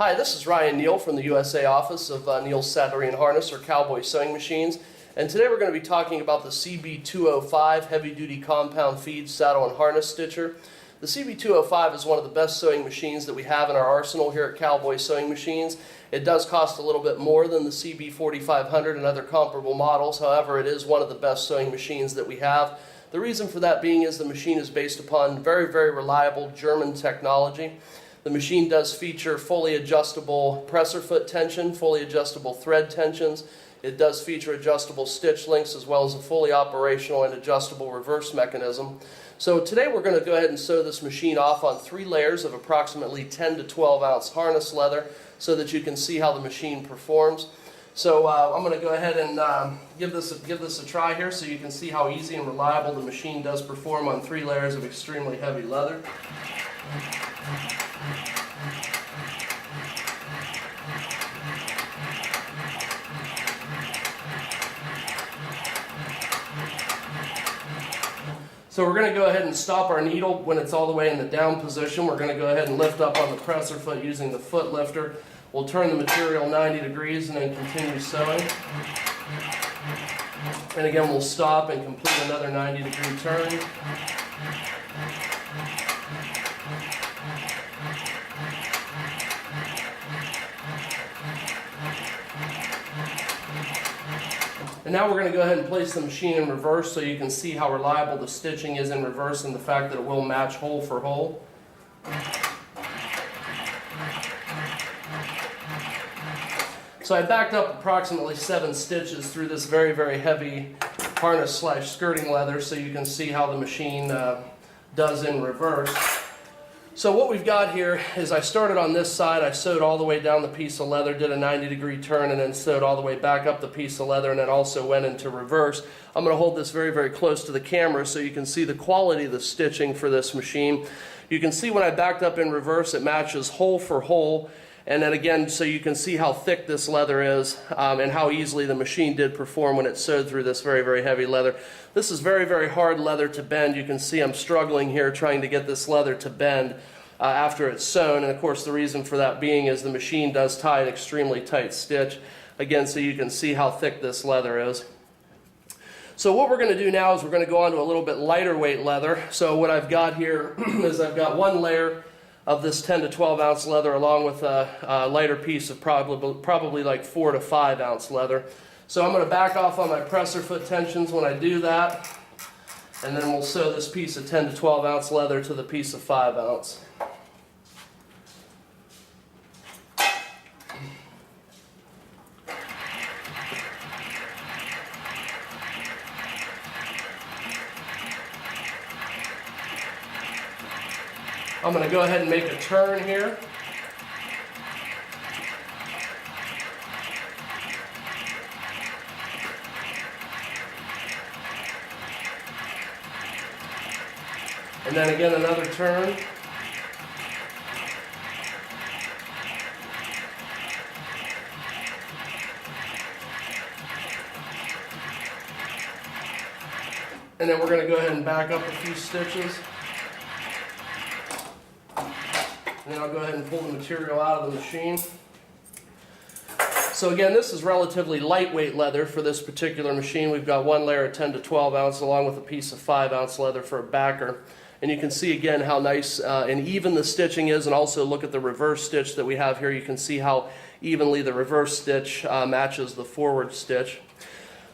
Hi, this is Ryan Neal from the USA office of Neal's Saddlery and Harness, or Cowboy Sewing Machines. And today we're going to be talking about the CB205 heavy-duty compound feed saddle and harness stitcher. The CB205 is one of the best sewing machines that we have in our arsenal here at Cowboy Sewing Machines. It does cost a little bit more than the CB4500 and other comparable models. However, it is one of the best sewing machines that we have. The reason for that being is the machine is based upon very, very reliable German technology. The machine does feature fully adjustable presser foot tension, fully adjustable thread tensions. It does feature adjustable stitch lengths as well as a fully operational and adjustable reverse mechanism. So today we're going to go ahead and sew this machine off on 3 layers of approximately 10 to 12 ounce harness leather so that you can see how the machine performs. So I'm going to go ahead and give this a try here so you can see how easy and reliable the machine does perform on 3 layers of extremely heavy leather. So we're going to go ahead and stop our needle when it's all the way in the down position. We're going to go ahead and lift up on the presser foot using the foot lifter. We'll turn the material 90 degrees and then continue sewing. And again, we'll stop and complete another 90-degree turn. And now we're going to go ahead and place the machine in reverse so you can see how reliable the stitching is in reverse and the fact that it will match hole for hole. So I backed up approximately 7 stitches through this very, very heavy harness / skirting leather so you can see how the machine does in reverse. So what we've got here is I started on this side, I sewed all the way down the piece of leather, did a 90-degree turn, and then sewed all the way back up the piece of leather, and then also went into reverse. I'm going to hold this very, very close to the camera so you can see the quality of the stitching for this machine. You can see when I backed up in reverse it matches hole for hole, and then again so you can see how thick this leather is and how easily the machine did perform when it sewed through this very, very heavy leather. This is very, very hard leather to bend. You can see I'm struggling here trying to get this leather to bend after it's sewn, and of course the reason for that being is the machine does tie an extremely tight stitch, again so you can see how thick this leather is. So what we're going to do now is we're going to go on to a little bit lighter weight leather. So what I've got here is I've got 1 layer of this 10 to 12 ounce leather along with a lighter piece of probably like 4 to 5 ounce leather. So I'm going to back off on my presser foot tensions when I do that, and then we'll sew this piece of 10 to 12 ounce leather to the piece of 5 ounce. I'm going to go ahead and make a turn here. And then again another turn. And then we're going to go ahead and back up a few stitches. And then I'll go ahead and pull the material out of the machine. So again, this is relatively lightweight leather for this particular machine. We've got 1 layer of 10 to 12 ounce along with a piece of 5 ounce leather for a backer. And you can see again how nice and even the stitching is, and also look at the reverse stitch that we have here. You can see how evenly the reverse stitch matches the forward stitch.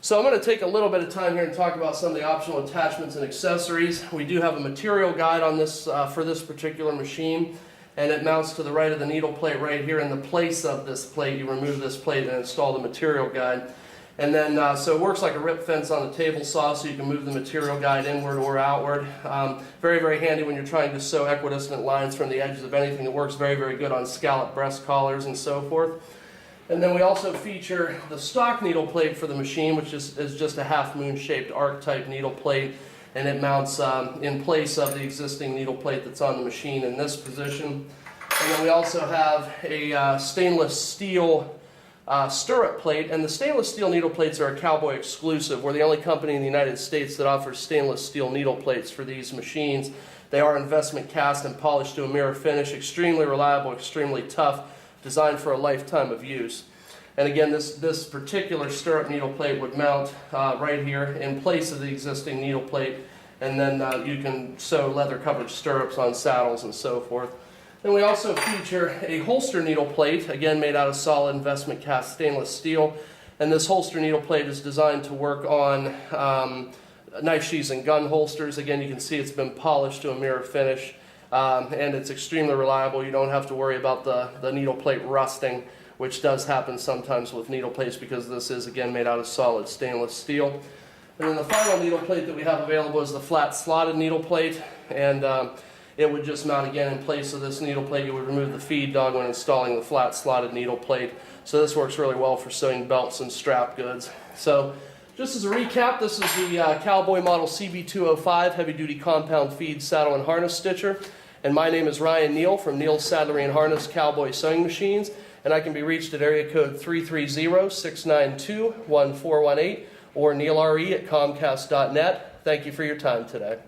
So I'm going to take a little bit of time here and talk about some of the optional attachments and accessories. We do have a material guide on this for this particular machine, and it mounts to the right of the needle plate right here. In the place of this plate, you remove this plate and install the material guide. And then, so it works like a rip fence on a table saw, so you can move the material guide inward or outward. Very, very handy when you're trying to sew equidistant lines from the edges of anything. It works very, very good on scallop breast collars and so forth. And then we also feature the stock needle plate for the machine, which is just a half-moon shaped arc type needle plate, and it mounts in place of the existing needle plate that's on the machine in this position. And then we also have a stainless steel stirrup plate, and the stainless steel needle plates are a Cowboy exclusive. We're the only company in the United States that offers stainless steel needle plates for these machines. They are investment cast and polished to a mirror finish, extremely reliable, extremely tough, designed for a lifetime of use. And again, this particular stirrup needle plate would mount right here in place of the existing needle plate, and then you can sew leather covered stirrups on saddles and so forth. Then we also feature a holster needle plate, again made out of solid investment cast stainless steel. And this holster needle plate is designed to work on knife sheaths and gun holsters. Again, you can see it's been polished to a mirror finish, and it's extremely reliable. You don't have to worry about the needle plate rusting, which does happen sometimes with needle plates because this is, again, made out of solid stainless steel. And then the final needle plate that we have available is the flat slotted needle plate, and it would just mount again in place of this needle plate. You would remove the feed dog when installing the flat slotted needle plate. So this works really well for sewing belts and strap goods. So just as a recap, this is the Cowboy Model CB205 Heavy Duty Compound Feed Saddle and Harness Stitcher. And my name is Ryan Neal from Neal's Saddlery and Harness Cowboy Sewing Machines. And I can be reached at area code 330-692-1418 or neilre@comcast.net. Thank you for your time today.